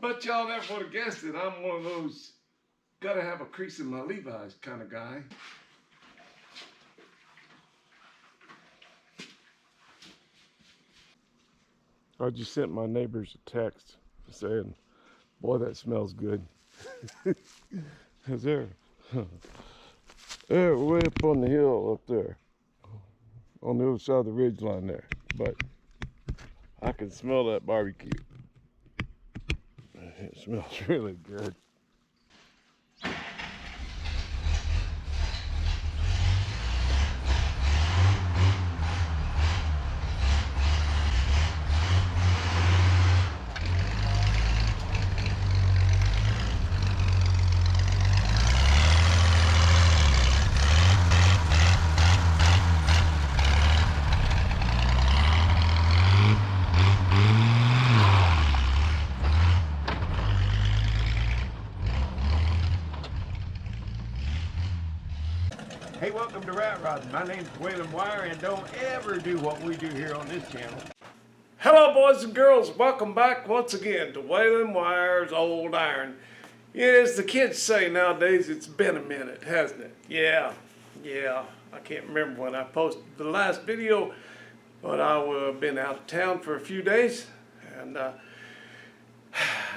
bet y'all never would have guessed it. I'm one of those gotta have a crease in my Levi's kind of guy. I just sent my neighbors a text saying, boy, that smells good. Cause they're way up on the hill up there, on the other side of the ridge line there. But I can smell that barbecue. It smells really good. Hey, welcome to Rat Rodding. My name's Waylon and don't ever do what we do here on this channel. Hello boys and girls, welcome back once again to Waylon Wire's Old Iron. Yeah, as the kids say nowadays, it's been a minute, hasn't it? Yeah, I can't remember when I posted the last video, but I've been out of town for a few days, and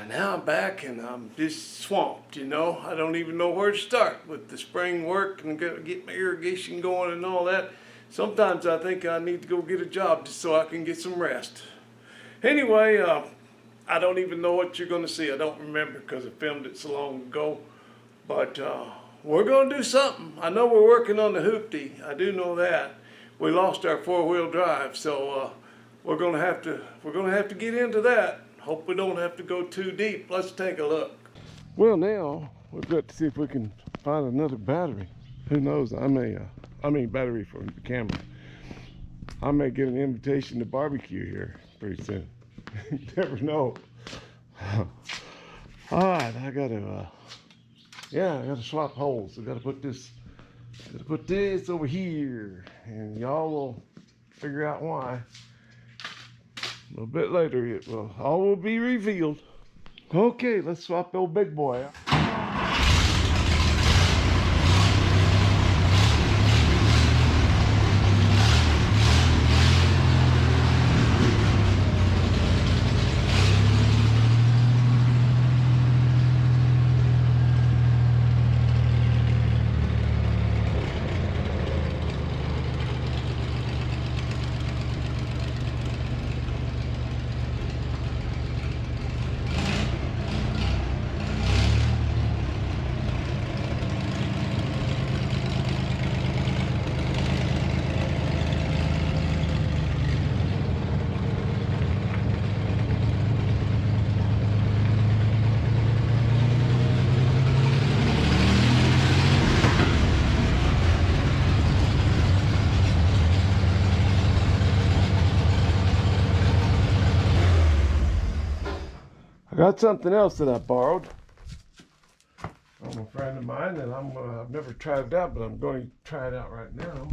now I'm back and I'm just swamped, you know. I don't even know where to start with the spring work and get my irrigation going and all that. Sometimes I think I need to go get a job just so I can get some rest. Anyway, I don't even know what you're going to see. I don't remember because I filmed it so long ago. But we're going to do something. I know we're working on the Hoopty. I do know that. We lost our four-wheel drive, so we're going to have to get into that. Hope we don't have to go too deep. Let's take a look. Well, now we've got to see if we can find another battery. Who knows? I mean battery for the camera. I may get an invitation to barbecue here pretty soon. You never know. All right, I gotta swap holes. I gotta put this over here, and y'all will figure out why. A little bit later, all will be revealed. Okay, let's swap the old big boy out. I got something else that I borrowed from a friend of mine, and I've never tried it out, but I'm going to try it out right now.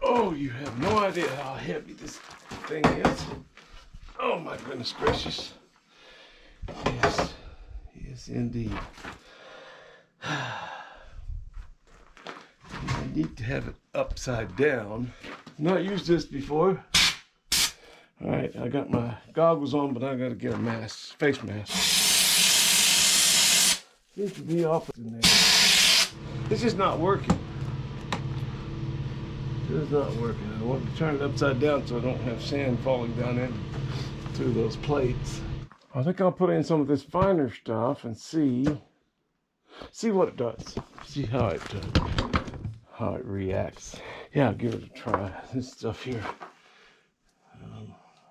Oh, you have no idea how heavy this thing is. Oh my goodness gracious. Yes indeed. I need to have it upside down. Not used this before. All right, I got my goggles on, but I got to get a mask, face mask. Seems to be off in there. It's just not working. It's not working. I want to turn it upside down so I don't have sand falling down into those plates. I think I'll put in some of this finer stuff and see what it does. See how it reacts. Yeah, I'll give it a try. This stuff here.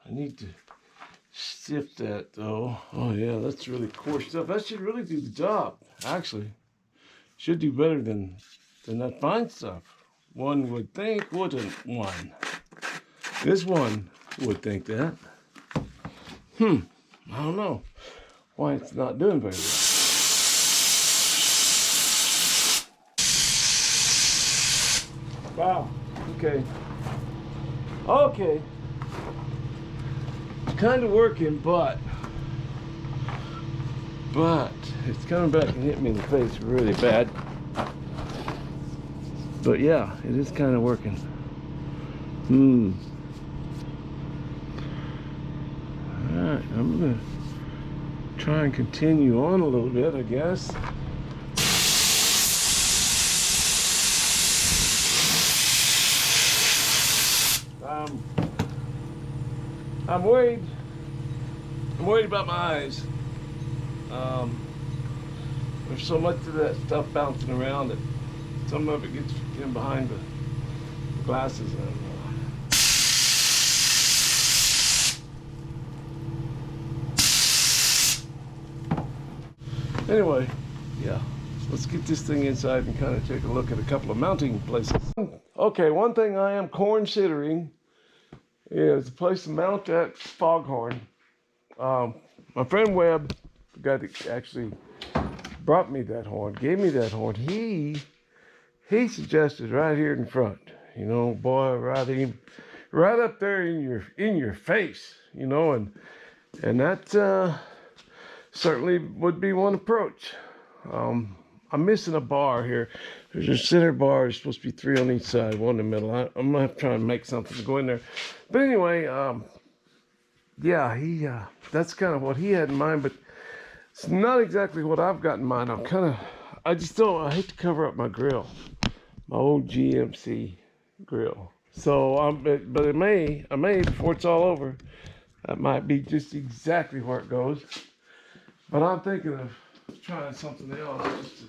I need to sift that though. Oh yeah, that's really coarse stuff. That should really do the job. Actually, should do better than that fine stuff. One would think, wouldn't one? This one would think that. I don't know why it's not doing very well. Wow. Okay. Kind of working, but but it's coming back and hit me in the face really bad. But yeah, it is kind of working. Alright, I'm gonna try and continue on a little bit, I guess. I'm worried. I'm worried about my eyes. There's so much of that stuff bouncing around that some of it gets in behind the glasses. Anyway, yeah, let's get this thing inside and kind of take a look at a couple of mounting places. Okay, one thing I am considering is a place to mount that foghorn. My friend Webb, the guy that actually brought me that horn, gave me that horn, he suggested right here in front, you know, boy, right up there in your face, you know, and that certainly would be one approach. I'm missing a bar here. There's a center bar. There's supposed to be 3 on each side, 1 in the middle. I'm gonna have to try and make something to go in there. But anyway, yeah, that's kind of what he had in mind, but it's not exactly what I've got in mind. I hate to cover up my grill, my old GMC grill. So, but I may, before it's all over, that might be just exactly where it goes. But I'm thinking of trying something else,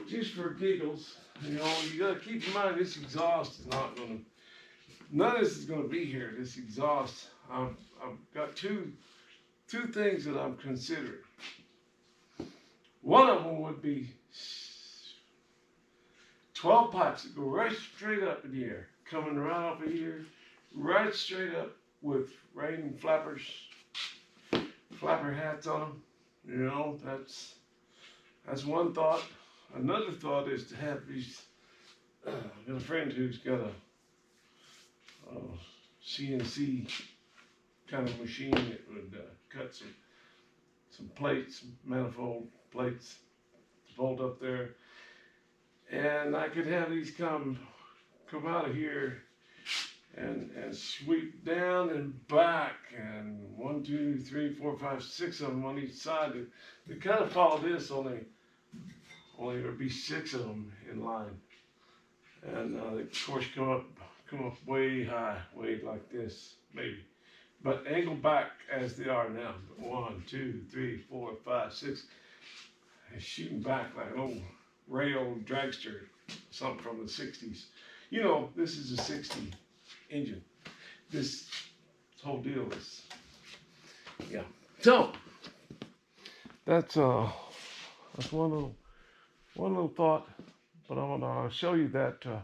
just for giggles. You know, you gotta keep in mind this exhaust is not gonna, none of this is gonna be here. This exhaust, I've got two things that I'm considering. One of them would be 12 pipes that go right straight up in the air, coming right off of here, right straight up with rain flapper hats on them. You know, that's one thought. Another thought is to have these. I've got a friend who's got a CNC kind of machine that would cut some plates, manifold plates, bolt up there, and I could have these come out of here and sweep down and back, and 1, 2, 3, 4, 5, 6 of them on each side. They kind of follow this, only there'll be 6 of them in line, and they of course come up way high, way like this maybe, but angle back as they are now. 1, 2, 3, 4, 5, 6, and shooting back like an old rail dragster, something from the 60s. You know, this is a 60 engine. This whole deal is, yeah. So that's one little thought, but I'm gonna show you that. I'm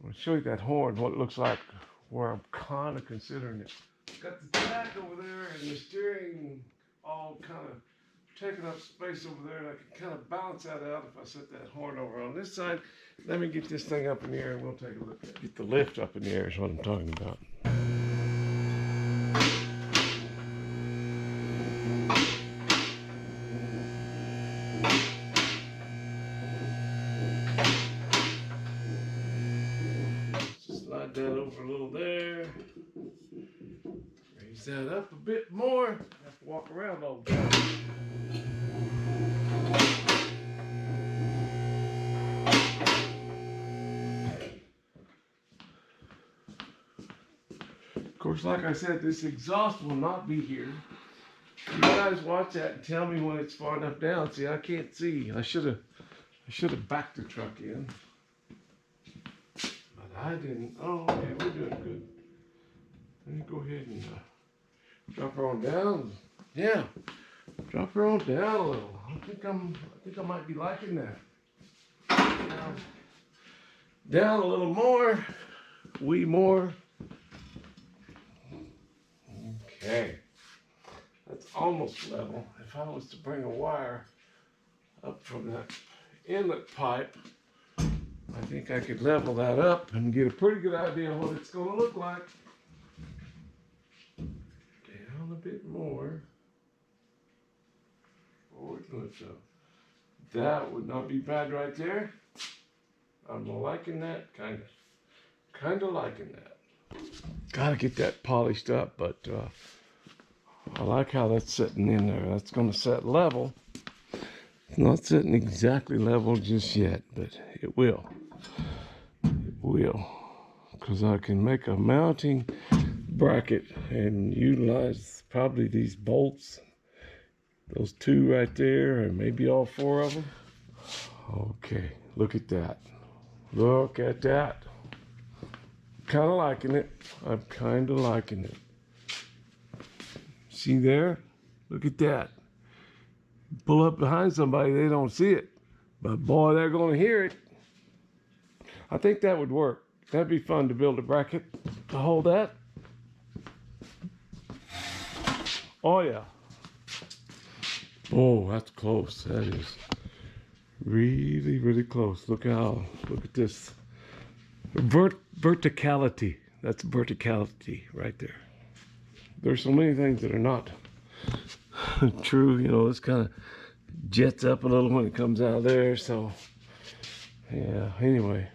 gonna show you that horn, what it looks like, where I'm kind of considering it. Got the jack over there and the steering all kind of taking up space over there, and I can kind of balance that out if I set that horn over on this side. Let me get this thing up in the air and we'll take a look at it. Get the lift up in the air is what I'm talking about. Just slide that over a little there. Raise that up a bit more. I have to walk around all the time. Of course, like I said, this exhaust will not be here. You guys watch that and tell me when it's far enough down. See, I can't see. I should have backed the truck in, but I didn't. Oh, okay, we're doing good. Let me go ahead and drop her on down. Yeah, drop her on down a little. I think I might be liking that. Down a little more, more. Okay, that's almost level. If I was to bring a wire up from that inlet pipe, I think I could level that up and get a pretty good idea of what it's going to look like. Down a bit more. But that would not be bad right there. I'm liking that, kind of liking that. Gotta get that polished up, but I like how that's sitting in there. That's gonna set level. It's not sitting exactly level just yet, but it will. It will, because I can make a mounting bracket and utilize probably these bolts, those two right there, or maybe all four of them. Okay, look at that. Look at that. Kind of liking it. I'm kind of liking it. See there? Look at that. Pull up behind somebody, they don't see it. But boy, they're going to hear it. I think that would work. That'd be fun to build a bracket to hold that. Oh, yeah. Oh, that's close. That is really, really close. Look at this. Verticality. That's verticality right there. There's so many things that are not true. You know, this kind of jets up a little when it comes out of there. So, yeah, anyway.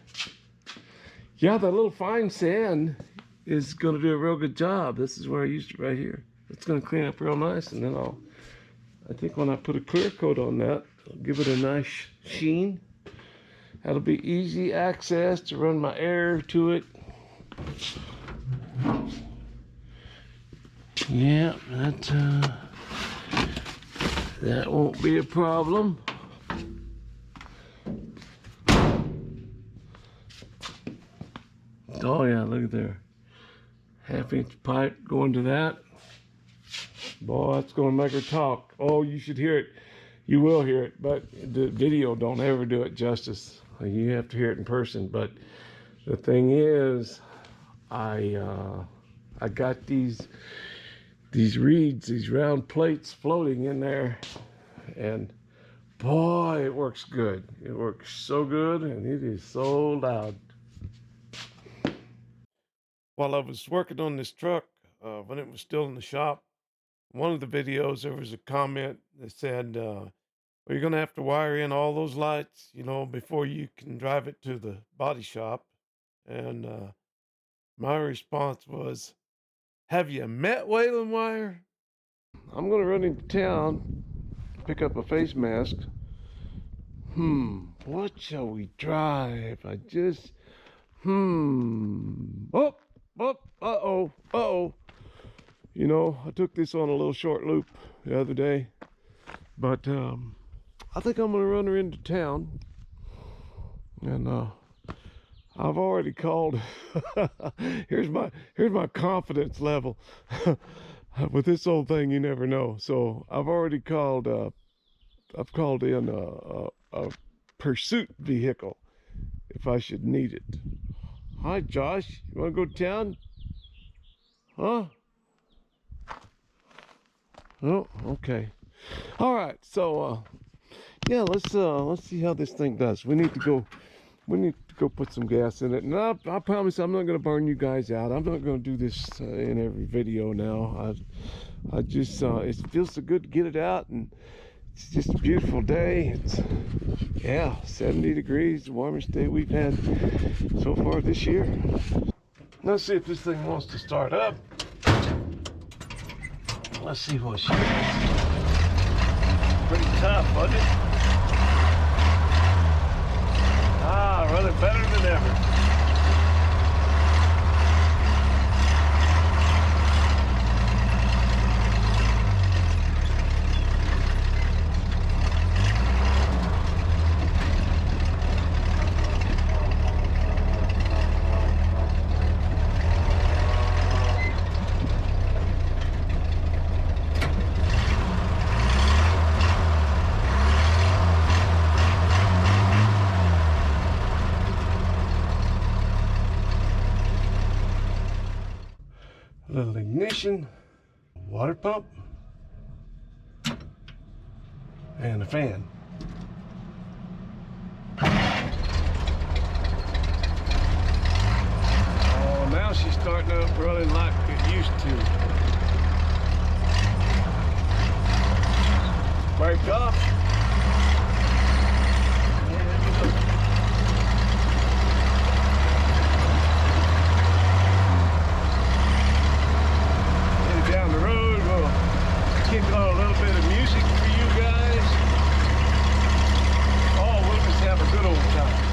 Yeah, that little fine sand is going to do a real good job. This is where I used it right here. It's going to clean up real nice, and then I think when I put a clear coat on that, I'll give it a nice sheen. That'll be easy access to run my air to it. Yeah, that won't be a problem. Oh yeah, look at there. 1/2-inch pipe going to that. Boy, that's gonna make her talk. Oh, you should hear it. You will hear it, but the video don't ever do it justice. You have to hear it in person. But the thing is, I got these reeds, these round plates floating in there, and boy, it works good. It works so good, and it is so loud. While I was working on this truck, when it was still in the shop, one of the videos, there was a comment that said, well, you're going to have to wire in all those lights, you know, before you can drive it to the body shop. And my response was, have you met Waylon Wire? I'm going to run into town, pick up a face mask. What shall we drive? Uh-oh. You know, I took this on a little short loop the other day, but I think I'm gonna run her into town, and I've already called. here's my confidence level. With this old thing, you never know. So I've already called. I've called in a pursuit vehicle if I should need it. Hi, Josh. You want to go to town? Huh? Oh, okay. All right. So, yeah, let's see how this thing does. We need to go put some gas in it. And I promise I'm not going to burn you guys out. I'm not going to do this in every video now. I just it feels so good to get it out, and it's just a beautiful day. It's, yeah, 70 degrees, the warmest day we've had so far this year. Let's see if this thing wants to start up. Let's see what she does. Pretty tough, wasn't it? Running better than ever. Little ignition, water pump, and a fan. Oh, now she's starting up running like it used to. Braked off. little bit of music for you guys. Oh, we'll just have a good old time.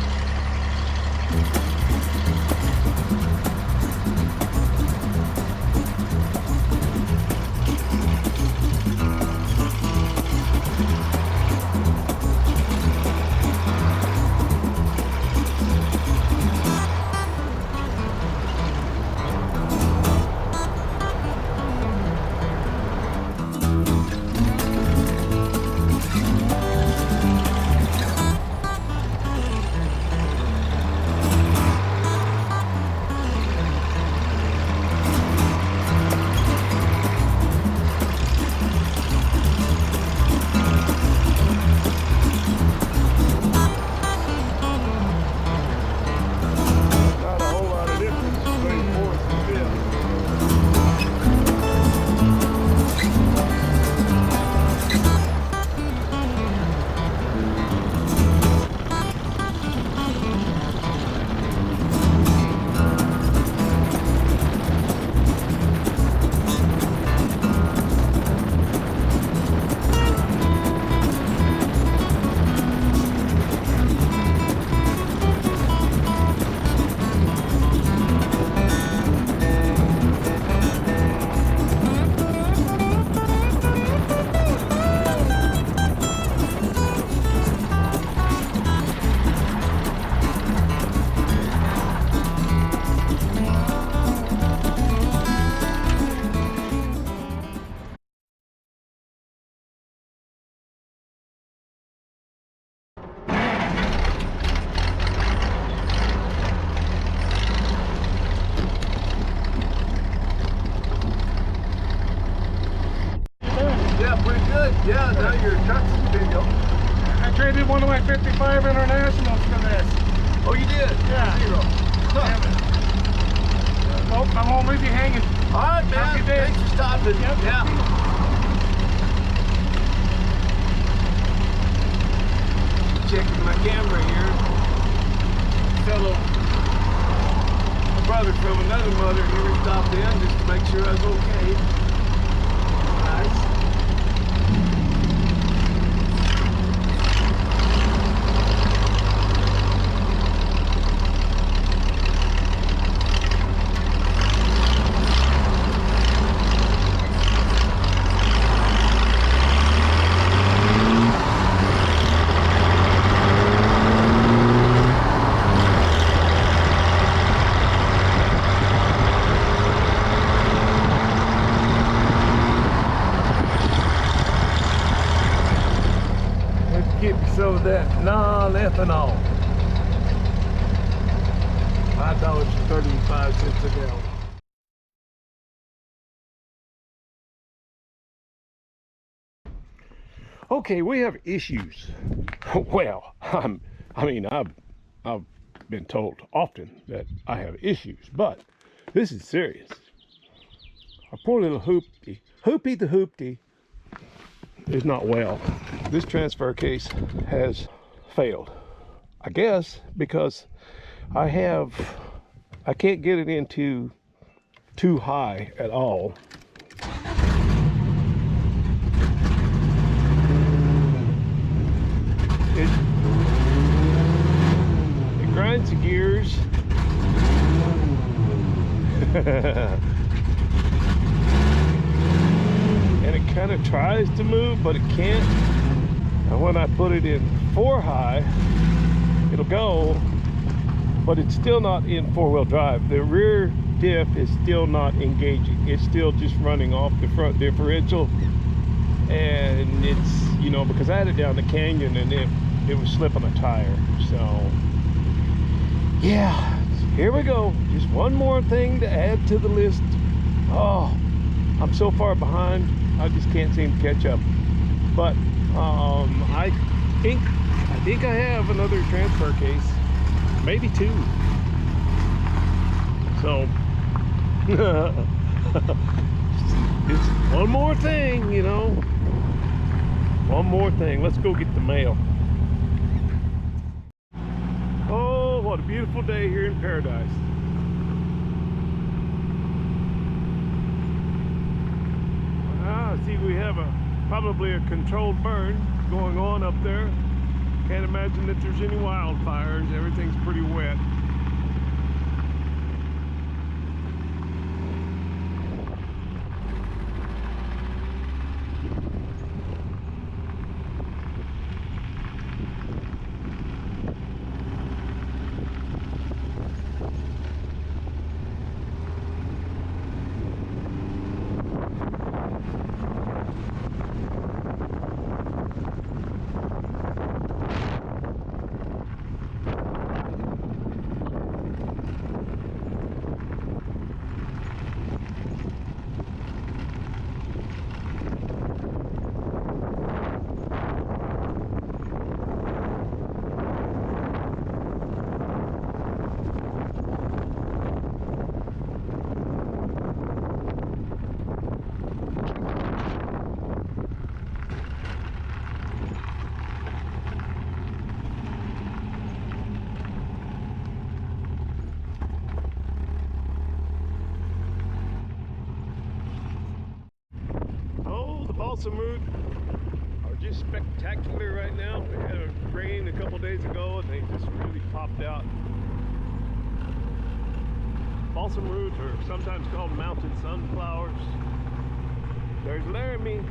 Yeah, now your truck's big. I traded one of my 55 Internationals for this. Oh, you did? Yeah. Zero. Damn it. Nope, I won't leave you hanging. All right, man. Happy day. Thanks for stopping. Yep. Yeah. Checking my camera here. Fellow brother from another mother here stopped in just to make sure I was okay. Nice. Some of that non-ethanol. $5.35 a gallon. Okay, we have issues. Well, I mean, I've been told often that I have issues, but this is serious. Our poor little Hoopty the Hoopty is not well. This transfer case has failed. I guess because I can't get it into too high at all. It grinds the gears. And it kind of tries to move, but it can't. And when I put it in 4 high, it'll go, but it's still not in 4-wheel drive. The rear diff is still not engaging. It's still just running off the front differential. And it's, you know, because I had it down the canyon and it was slipping a tire. So, yeah, here we go. Just one more thing to add to the list. Oh, I'm so far behind, I just can't seem to catch up. But I think I have another transfer case, maybe 2. So it's one more thing, you know. One more thing. Let's go get the mail. Oh, what a beautiful day here in paradise. Ah, see, we have a Probably a controlled burn going on up there. Can't imagine that there's any wildfires. Everything's pretty wet. Balsam root are just spectacular right now. We had a rain a couple days ago and they just really popped out. Balsam root, or sometimes called mountain sunflowers. There's Laramie.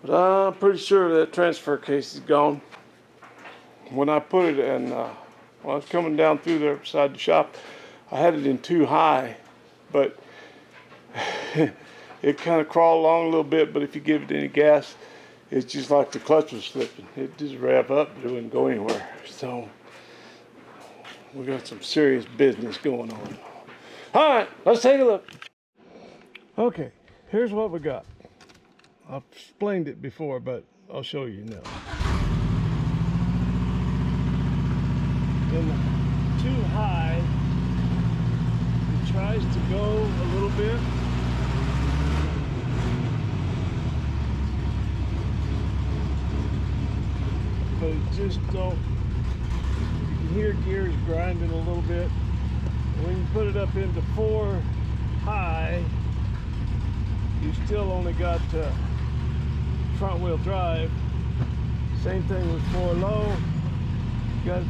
But I'm pretty sure that transfer case is gone. When I put it in, when I was coming down through there beside the shop, I had it in too high, but it kind of crawled along a little bit, but if you give it any gas, it's just like the clutch was slipping. It just rev up, but it wouldn't go anywhere. So we got some serious business going on. All right, let's take a look. Okay, here's what we got. I've explained it before, but I'll show you now. Then too high, it tries to go a little bit. But it just don't, you can hear gears grinding a little bit. And when you put it up into 4 high, you still only got front wheel drive. Same thing with 4 low. You got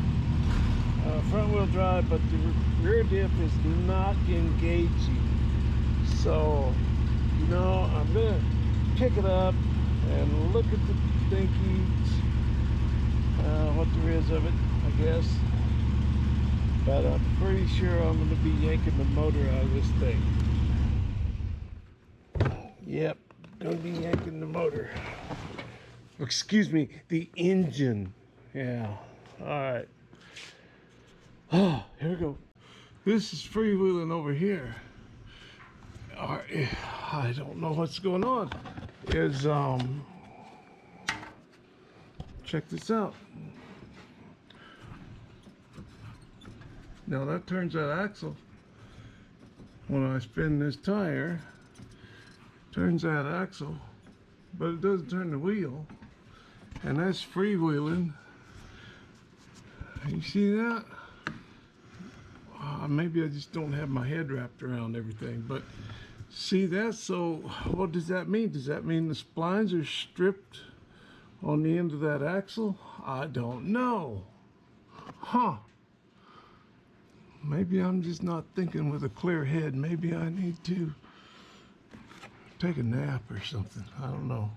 front wheel drive, but the rear diff is not engaging. So, you know, I'm gonna pick it up and look at the dinkies there is of it, I guess. But I'm pretty sure I'm going to be yanking the motor out of this thing. Yep, going to be yanking the motor. Excuse me, the engine. Yeah, alright. Oh, here we go. This is freewheeling over here. I don't know what's going on. Check this out. Now that turns that axle. When I spin this tire, turns that axle, but it doesn't turn the wheel. And that's freewheeling. You see that? Maybe I just don't have my head wrapped around everything, but see that? So what does that mean? Does that mean the splines are stripped on the end of that axle? I don't know. Huh. Maybe I'm just not thinking with a clear head. Maybe I need to take a nap or something. I don't know.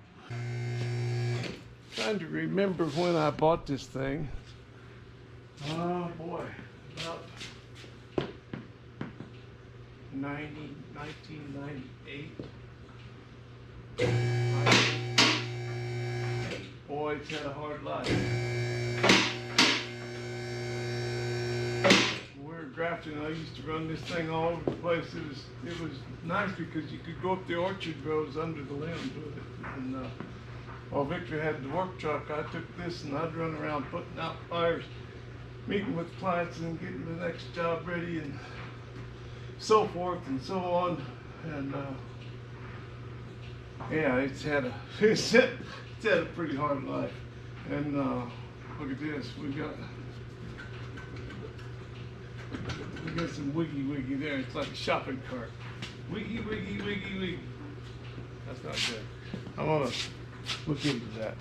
Trying to remember when I bought this thing. Oh boy, about 1998. Boy, it's had a hard life. When we were grafting, I used to run this thing all over the place. It was nice because you could go up the orchard roads under the limbs with it. And while Victor had the work truck, I took this and I'd run around putting out fires, meeting with clients and getting the next job ready and so forth and so on. And yeah, it's had a pretty hard life. And look at this, we got some wiggy there. It's like a shopping cart. Wiggy. That's not good. I want to look into that.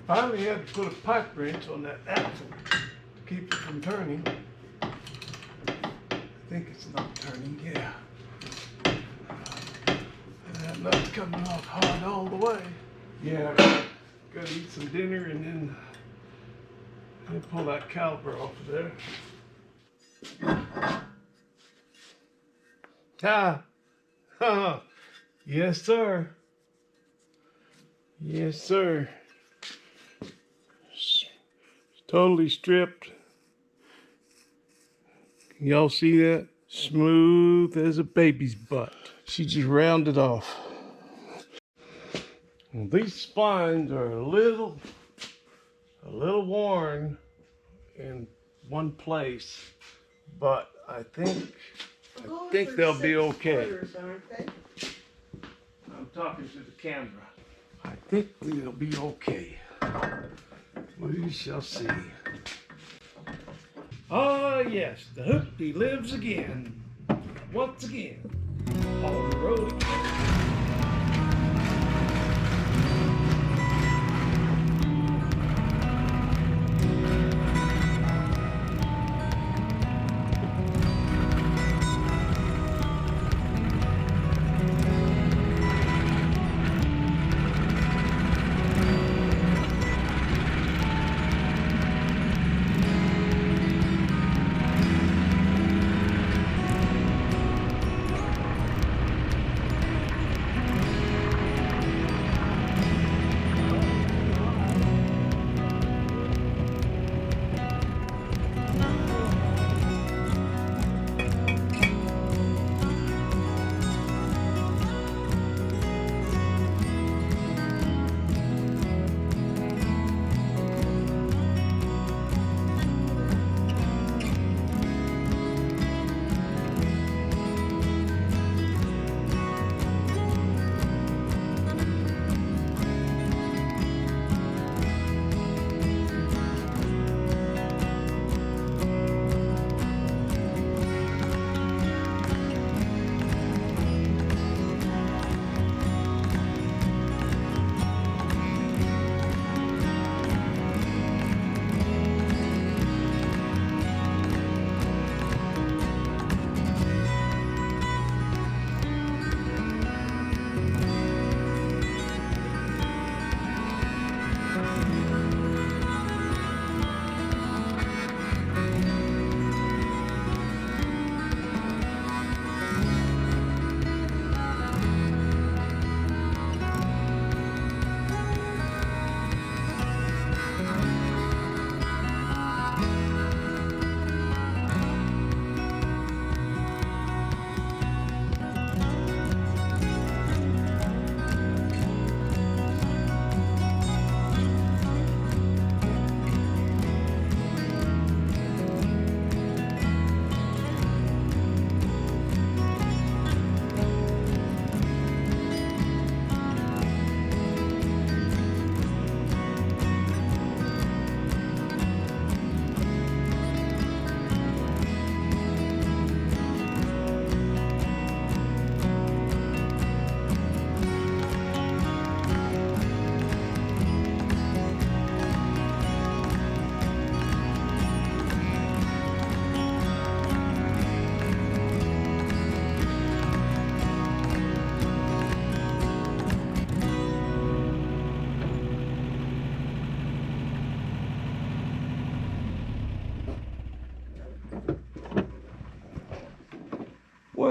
Finally had to put a pipe wrench on that axle to keep it from turning. I think it's not turning, yeah. And that nut's coming off hard all the way. Yeah, gotta eat some dinner and then pull that caliper off of there. Ah, yes sir. Yes sir. Totally stripped. Y'all see that? Smooth as a baby's butt. She just rounded off. Well, these spines are a little worn in one place, but I think they'll be okay. I'm talking to the camera. I think we'll be okay. We shall see. Ah, yes, the Hoopty lives again. Once again, on the road again.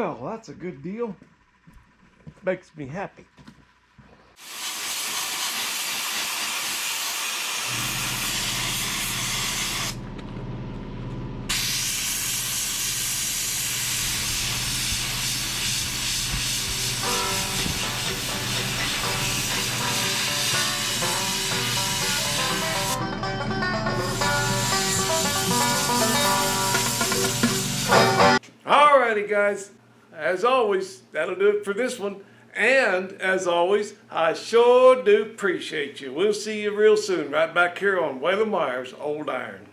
Well, that's a good deal. Makes me happy. Alrighty guys, as always, that'll do it for this one. And as always, I sure do appreciate you. We'll see you real soon right back here on Waylon Wire's Old Iron.